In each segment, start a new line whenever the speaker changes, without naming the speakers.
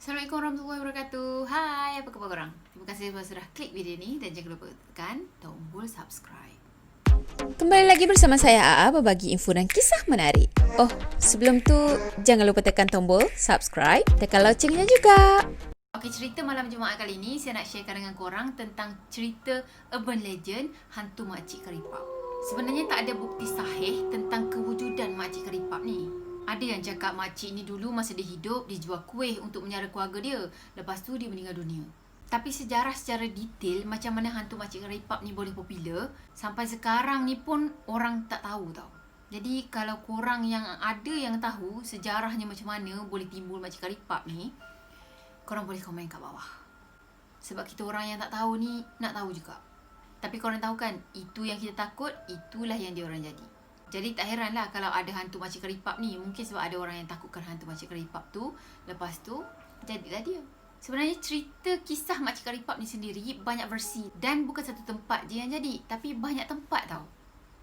Assalamualaikum warahmatullahi wabarakatuh. Hai, apa khabar korang? Terima kasih sebab sudah klik video ni dan jangan lupa tekan tombol subscribe.
Kembali lagi bersama saya Aa berbagi info dan kisah menarik. Oh, sebelum tu jangan lupa tekan tombol subscribe, tekan loncengnya juga.
Okey, cerita malam Jumaat kali ni saya nak sharekan dengan korang tentang cerita urban legend hantu makcik karipap. Sebenarnya tak ada bukti sahih tentang kewujudan makcik karipap ni. Ada yang cakap makcik ni dulu masa dia hidup, dia jual kuih untuk menyara keluarga dia. Lepas tu dia meninggal dunia. Tapi sejarah secara detail macam mana hantu makcik karipap ni boleh popular, sampai sekarang ni pun orang tak tahu tau. Jadi kalau korang yang ada yang tahu sejarahnya macam mana boleh timbul makcik karipap ni, korang boleh komen kat bawah. Sebab kita orang yang tak tahu ni nak tahu juga. Tapi korang tahu kan, itu yang kita takut, itulah yang dia orang jadi. Jadi tak heranlah kalau ada hantu makcik karipap ni. Mungkin sebab ada orang yang takutkan hantu makcik karipap tu. Lepas tu, jadilah dia. Sebenarnya cerita kisah makcik karipap ni sendiri banyak versi. Dan bukan satu tempat je yang jadi. Tapi banyak tempat tau.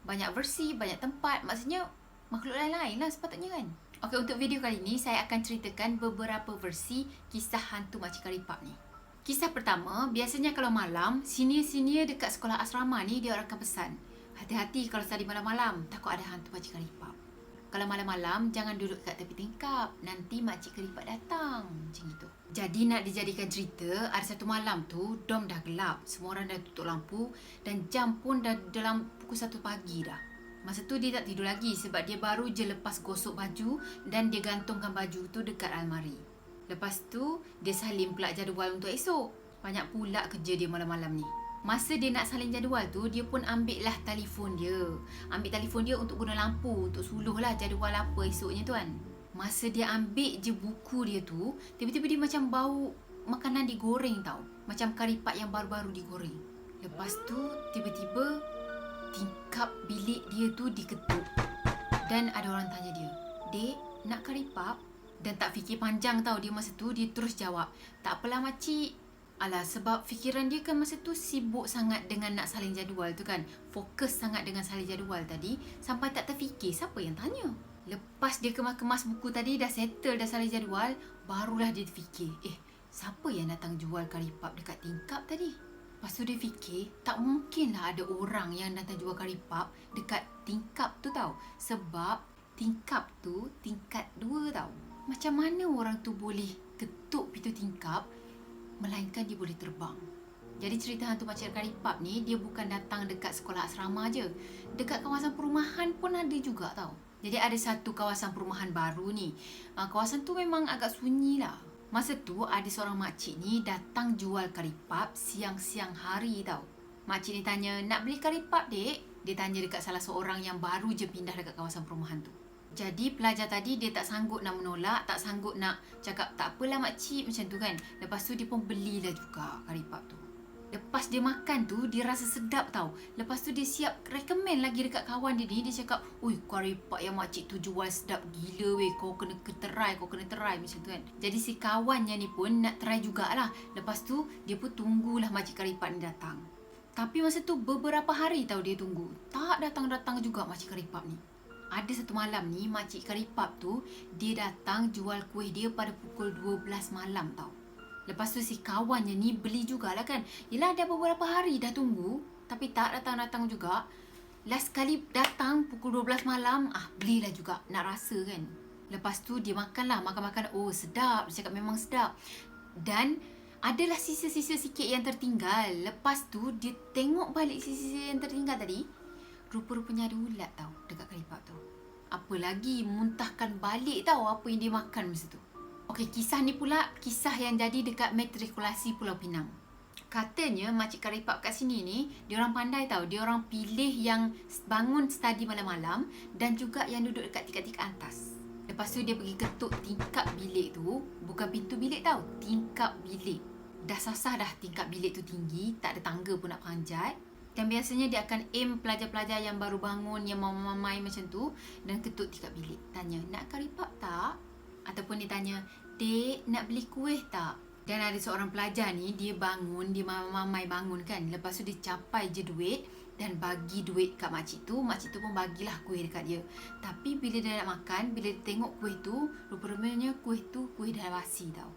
Banyak versi, banyak tempat. Maksudnya, makhluk lain-lain lah sepatutnya kan. Okey, untuk video kali ni, saya akan ceritakan beberapa versi kisah hantu makcik karipap ni. Kisah pertama, biasanya kalau malam, senior-senior dekat sekolah asrama ni dia orang akan pesan, hati-hati kalau study malam-malam, takut ada hantu makcik karipap. Kalau malam-malam, jangan duduk kat tepi tingkap, nanti makcik karipap datang. Macam itu. Jadi nak dijadikan cerita, ada satu malam tu, dom dah gelap, semua orang dah tutup lampu dan jam pun dah dalam pukul 1 pagi dah. Masa tu dia tak tidur lagi sebab dia baru je lepas gosok baju dan dia gantungkan baju tu dekat almari. Lepas tu, dia salin pula jadual untuk esok. Banyak pula kerja dia malam-malam ni. Masa dia nak salin jadual tu, dia pun ambil lah telefon dia. Ambil telefon dia untuk guna lampu, untuk suluh lah jadual apa esoknya tu kan. Masa dia ambil je buku dia tu, tiba-tiba dia macam bau makanan digoreng tau. Macam karipap yang baru-baru digoreng. Lepas tu, tiba-tiba tingkap bilik dia tu diketuk. Dan ada orang tanya dia, "Dek, nak karipap?" Dan tak fikir panjang tau dia masa tu, dia terus jawab, "Tak apalah makcik." Alah, sebab fikiran dia kan masa tu sibuk sangat dengan nak salin jadual tu kan. Fokus sangat dengan salin jadual tadi, sampai tak terfikir siapa yang tanya. Lepas dia kemas-kemas buku tadi, dah settle dah salin jadual, barulah dia fikir, siapa yang datang jual karipap dekat tingkap tadi? Lepas tu dia fikir, tak mungkinlah ada orang yang datang jual karipap dekat tingkap tu tau. Sebab tingkap tu tingkat 2 tau. Macam mana orang tu boleh ketuk pintu tingkap, melainkan dia boleh terbang. Jadi cerita hantu makcik karipap ni, dia bukan datang dekat sekolah asrama je. Dekat kawasan perumahan pun ada juga tau. Jadi ada satu kawasan perumahan baru ni. Kawasan tu memang agak sunyi lah. Masa tu ada seorang makcik ni datang jual karipap siang-siang hari tau. Makcik ni tanya, "Nak beli karipap dek?" Dia tanya dekat salah seorang yang baru je pindah dekat kawasan perumahan tu. Jadi pelajar tadi dia tak sanggup nak menolak, tak sanggup nak cakap, "Tak apalah makcik," macam tu kan. Lepas tu dia pun belilah juga karipap tu. Lepas dia makan tu, dia rasa sedap tau. Lepas tu dia siap recommend lagi dekat kawan dia ni. Dia cakap, "Ui, karipap yang makcik tu jual sedap gila weh. Kau kena try, kau kena try," macam tu kan. Jadi si kawannya ni pun nak try jugalah. Lepas tu dia pun tunggulah makcik karipap ni datang. Tapi masa tu beberapa hari tau dia tunggu. Tak datang-datang juga makcik karipap ni. Ada satu malam ni, makcik karipap tu, dia datang jual kuih dia pada pukul 12 malam tau. Lepas tu si kawannya ni beli jugalah kan. Yelah, dah beberapa hari dah tunggu, tapi tak datang-datang juga. Last kali datang pukul 12 malam, belilah juga, nak rasa kan. Lepas tu dia makanlah, makan-makan, oh sedap, dia cakap memang sedap. Dan adalah sisa-sisa sikit yang tertinggal. Lepas tu dia tengok balik sisa-sisa yang tertinggal tadi, rupa-rupanya ada ulat tau dekat karipap tu. Apa lagi, muntahkan balik tau apa yang dia makan masa tu. Okey, kisah ni pula kisah yang jadi dekat matrikulasi Pulau Pinang. Katanya makcik karipap kat sini ni, diorang pandai tau. Diorang pilih yang bangun study malam-malam dan juga yang duduk dekat tingkat-tingkat atas. Lepas tu dia pergi ketuk tingkap bilik tu. Bukan pintu bilik tau, tingkap bilik. Dah sasah dah tingkap bilik tu tinggi, tak ada tangga pun nak panjat. Dan biasanya dia akan aim pelajar-pelajar yang baru bangun, yang mamai macam tu, dan ketuk tingkap bilik. Tanya, "Nak karipap tak?" Ataupun dia tanya, "Dek, nak beli kuih tak?" Dan ada seorang pelajar ni, dia bangun, dia mamai bangun kan. Lepas tu dia capai je duit dan bagi duit kat makcik tu pun bagilah kuih dekat dia. Tapi bila dia nak makan, bila dia tengok kuih tu, rupa-rupanya kuih tu kuih dah basi tau.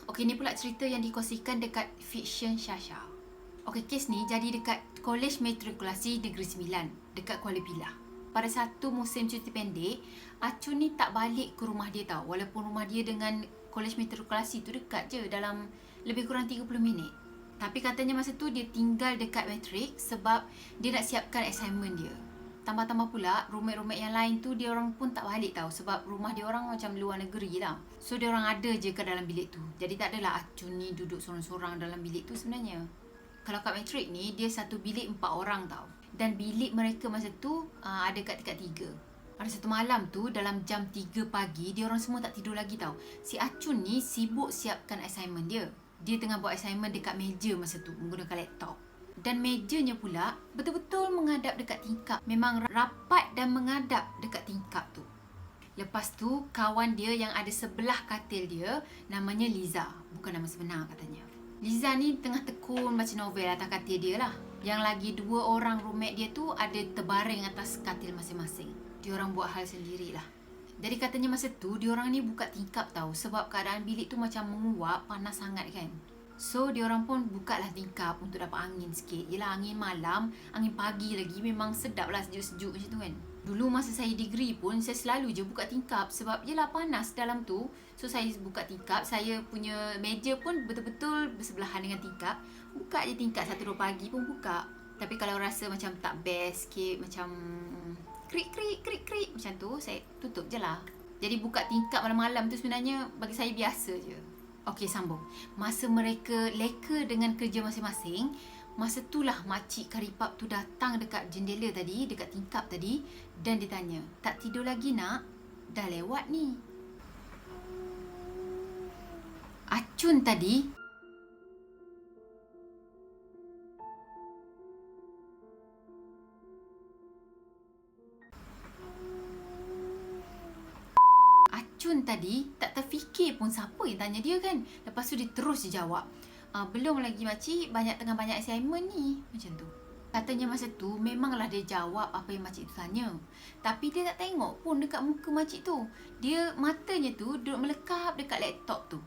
Okey, ni pula cerita yang dikongsikan dekat Fiction Syasha. Okey, kes ni jadi dekat Kolej Matrikulasi Negeri Sembilan dekat Kuala Pilah. Pada satu musim cuti pendek, Acun ni tak balik ke rumah dia tau. Walaupun rumah dia dengan Kolej Matrikulasi tu dekat je, dalam lebih kurang 30 minit. Tapi katanya masa tu dia tinggal dekat matrik sebab dia nak siapkan assignment dia. Tambah-tambah pula, roommate-roommate yang lain tu dia orang pun tak balik tau sebab rumah dia orang macam luar negeri lah. So dia orang ada je kat dalam bilik tu. Jadi tak adalah Acun ni duduk sorang-sorang dalam bilik tu sebenarnya. Kalau kat matrik ni, dia satu bilik 4 orang tau. Dan bilik mereka masa tu ada kat tingkat 3. Ada satu malam tu dalam jam 3 pagi, dia orang semua tak tidur lagi tau. Si Acun ni sibuk siapkan assignment dia. Dia tengah buat assignment dekat meja masa tu menggunakan laptop. Dan mejanya pula betul-betul menghadap dekat tingkap. Memang rapat dan menghadap dekat tingkap tu. Lepas tu, kawan dia yang ada sebelah katil dia, namanya Liza. Bukan nama sebenar katanya. Liza ni tengah tekun baca novel atas katil dia lah. Yang lagi 2 orang roommate dia tu ada terbaring atas katil masing-masing. Diorang buat hal sendirilah. Jadi katanya masa tu, diorang ni buka tingkap tau. Sebab keadaan bilik tu macam menguap, panas sangat kan. So, diorang pun buka lah tingkap untuk dapat angin sikit. Yelah, angin malam, angin pagi lagi memang sedap lah sejuk-sejuk macam tu kan. Dulu masa saya degree pun, saya selalu je buka tingkap. Sebab yelah panas dalam tu. So, saya buka tingkap. Saya punya meja pun betul-betul bersebelahan dengan tingkap. Buka je tingkap 1-2 pagi pun buka. Tapi kalau rasa macam tak best sikit, macam krik macam tu, saya tutup je lah. Jadi buka tingkap malam-malam tu sebenarnya bagi saya biasa je. Okey, sambung. Masa mereka leka dengan kerja masing-masing, masa itulah makcik Karipap tu datang dekat jendela tadi, dekat tingkap tadi, dan dia tanya, tak tidur lagi nak? Dah lewat ni. Acun tadi tak terfikir pun siapa yang tanya dia kan. Lepas tu dia terus je jawab, belum lagi makcik, banyak assignment ni. Macam tu. Katanya masa tu memanglah dia jawab apa yang makcik tu tanya. Tapi dia tak tengok pun dekat muka makcik tu. Dia matanya tu duduk melekap dekat laptop tu.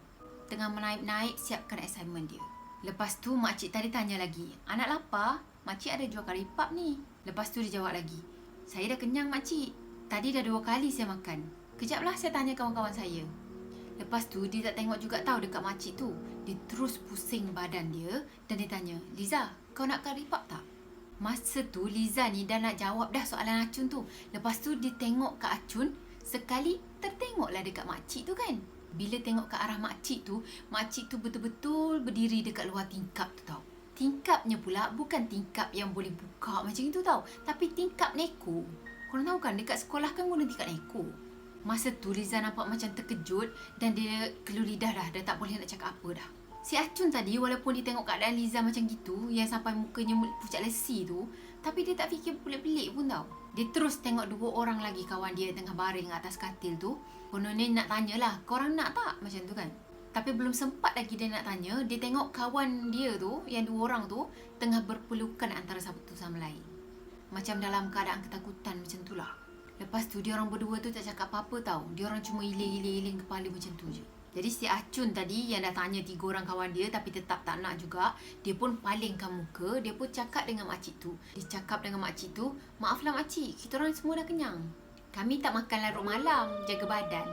Tengah menaip-naip siapkan assignment dia. Lepas tu makcik tadi tanya lagi, anak lapar? Makcik ada jual karipap ni. Lepas tu dia jawab lagi, saya dah kenyang makcik. Tadi dah 2 kali saya makan. Kejaplah saya tanya kawan-kawan saya. Lepas tu dia tak tengok juga tahu dekat makcik tu. Dia terus pusing badan dia dan dia tanya, Liza, kau nak karipap tak? Masa tu Liza ni dah nak jawab dah soalan Acun tu. Lepas tu dia tengok ke Acun, sekali tertengoklah dekat makcik tu kan. Bila tengok ke arah makcik tu betul-betul berdiri dekat luar tingkap tu tau. Tingkapnya pula bukan tingkap yang boleh buka macam itu tau, tapi tingkap neko. Korang tahu kan dekat sekolah kan guna tingkap neko. Masa tu Liza nampak macam terkejut dan dia kelu lidah dah tak boleh nak cakap apa dah. Si Acun tadi walaupun dia tengok keadaan Liza macam gitu, yang sampai mukanya pucat lesi tu, tapi dia tak fikir pelik-pelik pun tau. Dia terus tengok 2 orang lagi kawan dia tengah baring atas katil tu. Kononnya nak tanyalah, korang nak tak? Macam tu kan. Tapi belum sempat lagi dia nak tanya, dia tengok kawan dia tu, yang 2 orang tu, tengah berpelukan antara satu sama lain. Macam dalam keadaan ketakutan macam tu lah. Lepas tu, diorang berdua tu tak cakap apa-apa tau. Diorang cuma iling-iling kepala macam tu je. Jadi si Acun tadi yang dah tanya 3 orang kawan dia tapi tetap tak nak juga, dia pun palingkan muka, dia pun cakap dengan makcik tu. Dia cakap dengan makcik tu, maaflah makcik, kita orang semua dah kenyang. Kami tak makan larut malam, jaga badan.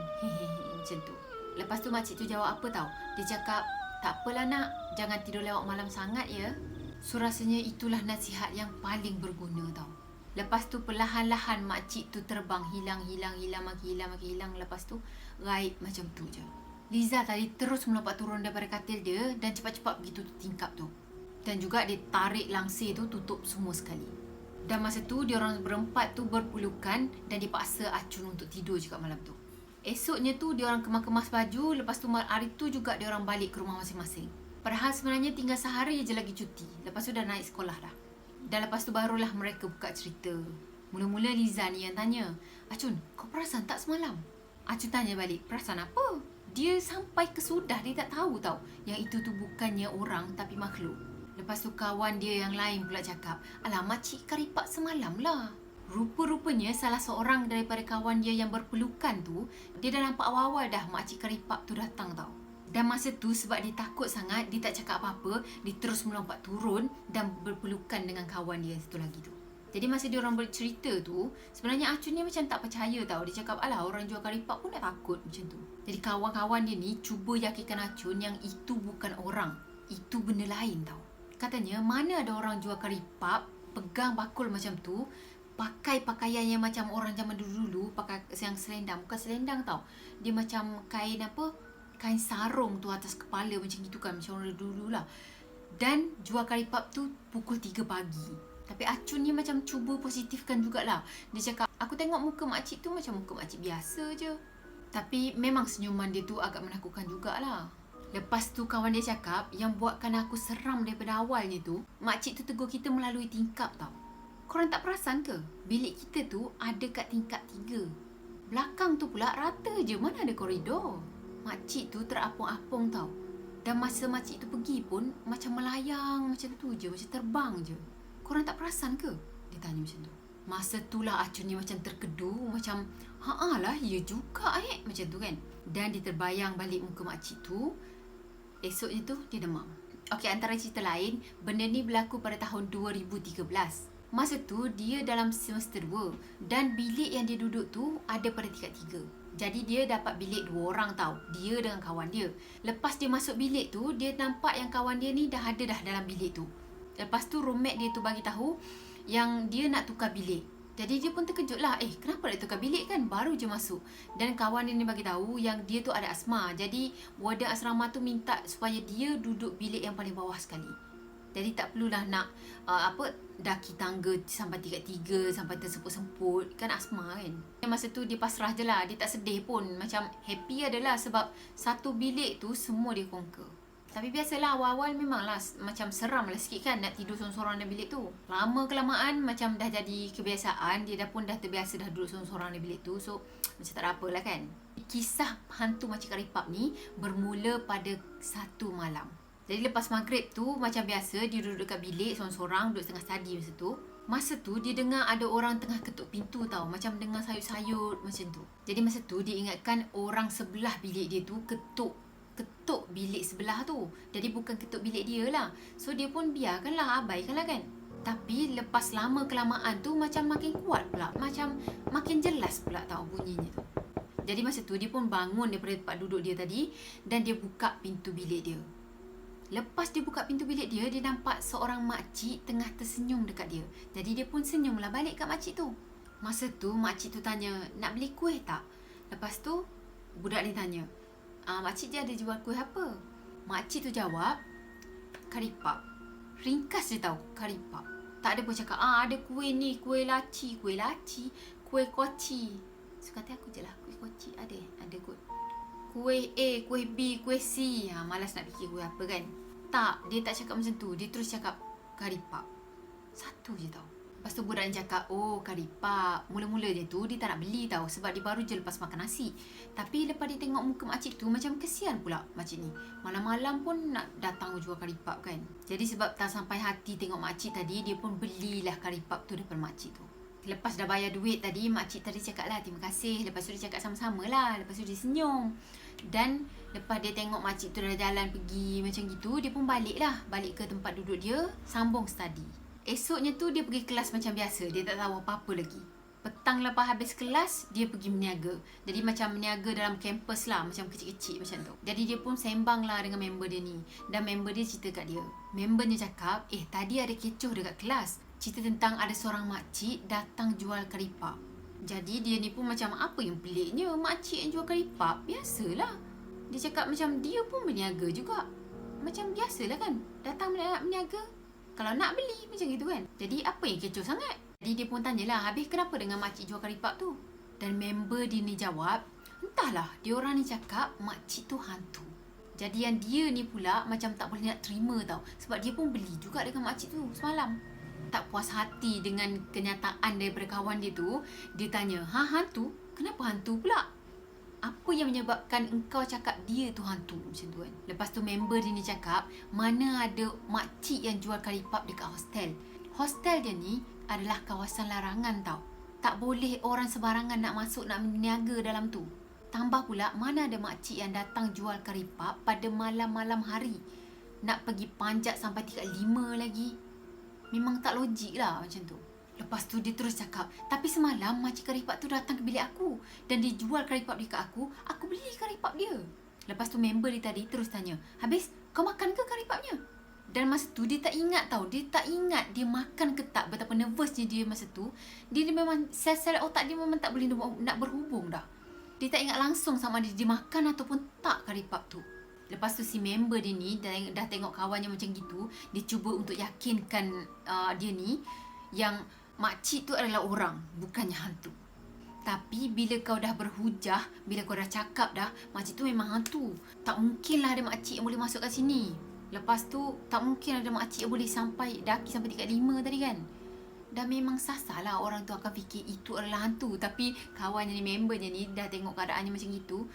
Macam tu. Lepas tu makcik tu jawab apa tau? Dia cakap, tak apalah nak, jangan tidur lewat malam sangat ya. So rasanya itulah nasihat yang paling berguna tau. Lepas tu perlahan-lahan makcik tu terbang, hilang. Lepas tu gaib macam tu je. Liza tadi terus melompat turun daripada katil dia dan cepat-cepat pergi tutup tingkap tu. Dan juga dia tarik langsir tu tutup semua sekali. Dan masa tu diorang berempat tu berpelukan dan dipaksa Acun untuk tidur juga malam tu. Esoknya tu diorang kemas-kemas baju, lepas tu hari tu juga diorang balik ke rumah masing-masing. Padahal sebenarnya tinggal sehari je lagi cuti. Lepas tu dah naik sekolah dah. Dan lepas tu barulah mereka buka cerita. Mula-mula Liza ni yang tanya, Acun, kau perasan tak semalam? Acun tanya balik, perasan apa? Dia sampai kesudah dia tak tahu tau yang itu tu bukannya orang tapi makhluk. Lepas tu kawan dia yang lain pula cakap, alah makcik Karipap semalam lah. Rupa-rupanya salah seorang daripada kawan dia yang berpelukan tu, dia dah nampak awal-awal dah makcik Karipap tu datang tau. Dan masa tu sebab dia takut sangat, dia tak cakap apa-apa, dia terus melompat turun dan berpelukan dengan kawan dia satu lagi tu. Jadi masa dia orang bercerita tu, sebenarnya Acun ni macam tak percaya tau. Dia cakap, alah orang jual karipap pun dah takut macam tu. Jadi kawan-kawan dia ni cuba yakinkan Acun yang itu bukan orang, itu benda lain tau. Katanya mana ada orang jual karipap, pegang bakul macam tu, pakai pakaian yang macam orang zaman dulu-dulu, pakai yang selendang. Bukan selendang tau, dia macam kain apa, kain sarung tu atas kepala macam gitu kan, macam orang dulu lah. Dan jual karipap tu pukul 3 pagi. Tapi Acun ni macam cuba positifkan jugalah. Dia cakap, aku tengok muka makcik tu macam muka makcik biasa je. Tapi memang senyuman dia tu agak menakutkan jugalah. Lepas tu kawan dia cakap, yang buatkan aku seram daripada awalnya tu, makcik tu tegur kita melalui tingkap tau. Korang tak perasan ke? Bilik kita tu ada kat tingkap 3. Belakang tu pula rata je, mana ada koridor. Makcik tu terapung-apung tau. Dan masa makcik tu pergi pun macam melayang macam tu je, macam terbang je. Korang tak perasan ke? Dia tanya macam tu. Masa tu lah Acun ni macam terkedu, macam lah, ya juga macam tu kan. Dan dia terbayang balik muka makcik tu. Esoknya tu dia demam. Okey, antara cerita lain, benda ni berlaku pada tahun 2013. Masa tu dia dalam semester 2 dan bilik yang dia duduk tu ada pada tingkat 3. Jadi dia dapat bilik 2 orang tau, dia dengan kawan dia. Lepas dia masuk bilik tu, dia nampak yang kawan dia ni dah ada dah dalam bilik tu. Lepas tu roommate dia tu bagi tahu yang dia nak tukar bilik. Jadi dia pun terkejut lah, kenapa nak tukar bilik kan, baru je masuk. Dan kawan dia ni bagi tahu yang dia tu ada asma. Jadi warden asrama tu minta supaya dia duduk bilik yang paling bawah sekali. Jadi tak perlulah nak daki tangga sampai tingkat 3, sampai tersemput-semput, kan asma kan. Masa tu dia pasrah je lah, dia tak sedih pun, macam happy adalah sebab satu bilik tu semua dia conquer. Tapi biasalah awal-awal memanglah macam seram lah sikit kan nak tidur sorang-sorang dalam bilik tu. Lama kelamaan macam dah jadi kebiasaan, dia dah terbiasa dah duduk sorang-sorang dalam bilik tu. So macam tak ada apalah kan. Kisah hantu makcik karipap ni bermula pada satu malam. Jadi lepas maghrib tu macam biasa dia duduk dekat bilik sorang-sorang, duduk setengah study masa tu. Masa tu dia dengar ada orang tengah ketuk pintu tau, macam dengar sayut-sayut macam tu. Jadi masa tu dia ingatkan orang sebelah bilik dia tu ketuk bilik sebelah tu. Jadi bukan ketuk bilik dia lah. So dia pun biarkanlah, abaikanlah kan. Tapi lepas lama kelamaan tu macam makin kuat pula, macam makin jelas pula tau bunyinya tu. Jadi masa tu dia pun bangun daripada tempat duduk dia tadi dan dia buka pintu bilik dia. Lepas dia buka pintu bilik dia, dia nampak seorang makcik tengah tersenyum dekat dia. Jadi dia pun senyumlah balik kat makcik tu. Masa tu makcik tu tanya, nak beli kuih tak? Lepas tu budak ni tanya, makcik dia ada jual kuih apa? Makcik tu jawab, karipap. Ringkas je tau, karipap. Tak ada pun cakap, ada kuih ni, kuih laci, kuih koci. So kata aku je lah, kuih koci ada kot. Kuih A, kuih B, kuih C. Malas nak fikir kuih apa kan. Tak, dia tak cakap macam tu. Dia terus cakap karipap. Satu je tau. Lepas tu budak ni cakap, karipap. Mula-mula dia tu dia tak nak beli tau, sebab dia baru je lepas makan nasi. Tapi lepas dia tengok muka makcik tu, macam kesian pula makcik ni. Malam-malam pun nak datang jual karipap kan. Jadi sebab tak sampai hati tengok makcik tadi, dia pun belilah karipap tu daripada makcik tu. Lepas dah bayar duit tadi, makcik tadi cakap lah terima kasih. Lepas tu dia cakap sama-sama lah. Lepas tu dia senyum. Dan lepas dia tengok makcik tu dah jalan pergi macam gitu, dia pun balik ke tempat duduk dia, sambung study. Esoknya tu dia pergi kelas macam biasa. Dia tak tahu apa-apa lagi. Petang lepas habis kelas, dia pergi meniaga. Jadi macam meniaga dalam kampus lah, macam kecil-kecil macam tu. Jadi dia pun sembang lah dengan member dia ni. Dan member dia cerita kat dia. Membernya cakap, tadi ada kecoh dekat kelas. Cerita tentang ada seorang makcik datang jual karipap. Jadi dia ni pun macam, apa yang peliknya makcik yang jual karipap? Biasalah. Dia cakap macam dia pun berniaga juga. Macam biasalah kan, datang berniaga. Kalau nak beli macam gitu kan. Jadi apa yang kecoh sangat? Jadi dia pun tanyalah, habis kenapa dengan makcik jual karipap tu? Dan member dia ni jawab, entahlah, dia orang ni cakap makcik tu hantu. Jadi yang dia ni pula macam tak boleh nak terima tau. Sebab dia pun beli juga dengan makcik tu semalam. Tak puas hati dengan kenyataan daripada kawan dia tu, dia tanya, hantu? Kenapa hantu pula? Apa yang menyebabkan engkau cakap dia tu hantu macam tu kan? Lepas tu member dia ni cakap, mana ada makcik yang jual karipap dekat hostel. Hostel dia ni adalah kawasan larangan tau. Tak boleh orang sebarangan nak masuk, nak berniaga dalam tu. Tambah pula mana ada makcik yang datang jual kari pap pada malam-malam hari. Nak pergi panjat sampai tingkat 5 lagi. Memang tak logik lah macam tu. Lepas tu dia terus cakap, tapi semalam makcik kari pap tu datang ke bilik aku dan dia jual kari pap dekat aku beli kari pap dia. Lepas tu member dia tadi terus tanya, habis kau makan ke kari papnya? Dan masa tu dia tak ingat tau. Dia tak ingat dia makan ke tak. Betapa nervousnya dia masa tu. Dia memang sel-sel otak dia memang tak boleh nak berhubung dah. Dia tak ingat langsung sama ada dia makan ataupun tak kari pap tu. Lepas tu si member dia ni dah tengok kawannya macam gitu. Dia cuba untuk yakinkan dia ni yang makcik tu adalah orang, bukannya hantu. Tapi bila kau dah berhujah, bila kau dah cakap dah, makcik tu memang hantu. Tak mungkinlah ada makcik yang boleh masuk kat sini. Lepas tu tak mungkin ada makcik yang boleh daki sampai tingkat 5 tadi kan. Dah memang sasar lah orang tu akan fikir itu adalah hantu. Tapi kawannya ni, membernya ni dah tengok keadaannya macam itu,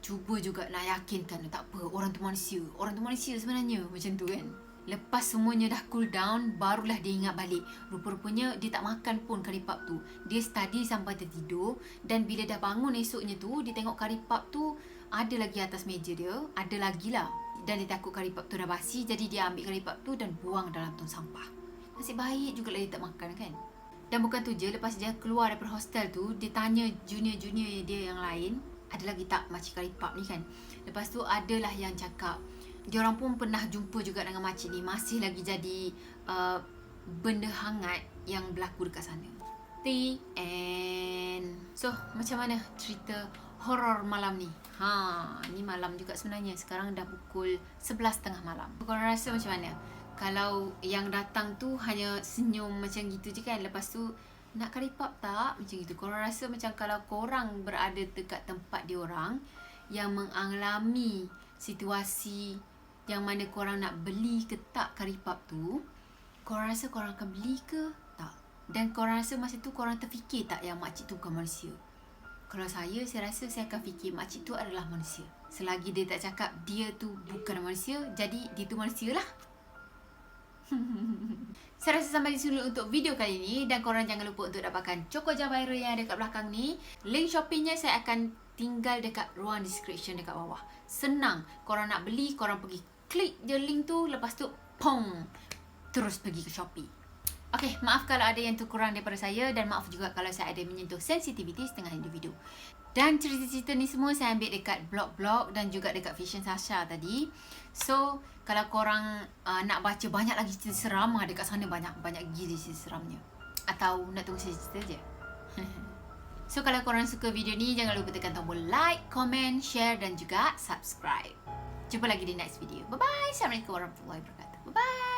cuba juga nak yakinkan, tak apa, orang tu manusia sebenarnya, macam tu kan. Lepas semuanya dah cool down, barulah dia ingat balik. Rupa-rupanya dia tak makan pun kari pap tu. Dia study sampai tertidur. Dan bila dah bangun esoknya tu, dia tengok kari pap tu ada lagi atas meja dia. Ada lagi lah. Dan dia takut kari pap tu dah basi, jadi dia ambil kari pap tu dan buang dalam tong sampah. Nasib baik jugalah dia tak makan kan. Dan bukan tu je, lepas dia keluar daripada hostel tu, dia tanya junior-junior dia yang lain, ada lagi tak makcik kari pap ni kan. Lepas tu adalah yang cakap, diorang pun pernah jumpa juga dengan makcik ni. Masih lagi jadi benda hangat yang berlaku dekat sana. The end. So, macam mana cerita horor malam ni? Ni malam juga sebenarnya. Sekarang dah pukul 11.30 malam. Korang rasa macam mana? Kalau yang datang tu hanya senyum macam gitu je kan, lepas tu nak kari pap tak? Macam gitu. Korang rasa macam kalau korang berada dekat tempat diorang yang mengalami situasi yang mana korang nak beli ke tak kari pap tu, korang rasa korang akan beli ke tak? Dan korang rasa masa tu korang terfikir tak yang makcik tu bukan manusia? Kalau saya rasa saya akan fikir makcik tu adalah manusia. Selagi dia tak cakap dia tu bukan manusia, jadi dia tu manusia lah. Saya rasa sampai di sini untuk video kali ni. Dan korang jangan lupa untuk dapatkan Choco Jam Viral yang ada kat belakang ni. Link Shopee-nya saya akan tinggal dekat ruang description dekat bawah. Senang. Korang nak beli, korang pergi klik je link tu, lepas tu pong, terus pergi ke Shopee. Okay, maaf kalau ada yang terkurang daripada saya. Dan maaf juga kalau saya ada menyentuh sensitivity setengah individu. Dan cerita-cerita ni semua saya ambil dekat blog-blog dan juga dekat Fiction Sasha tadi. So, kalau korang nak baca banyak lagi cerita seram, dekat sana banyak gila cerita seramnya. Atau nak tunggu cerita je. So, kalau korang suka video ni, jangan lupa tekan tombol like, comment, share dan juga subscribe. Jumpa lagi di next video. Bye-bye. Assalamualaikum warahmatullahi wabarakatuh. Bye-bye.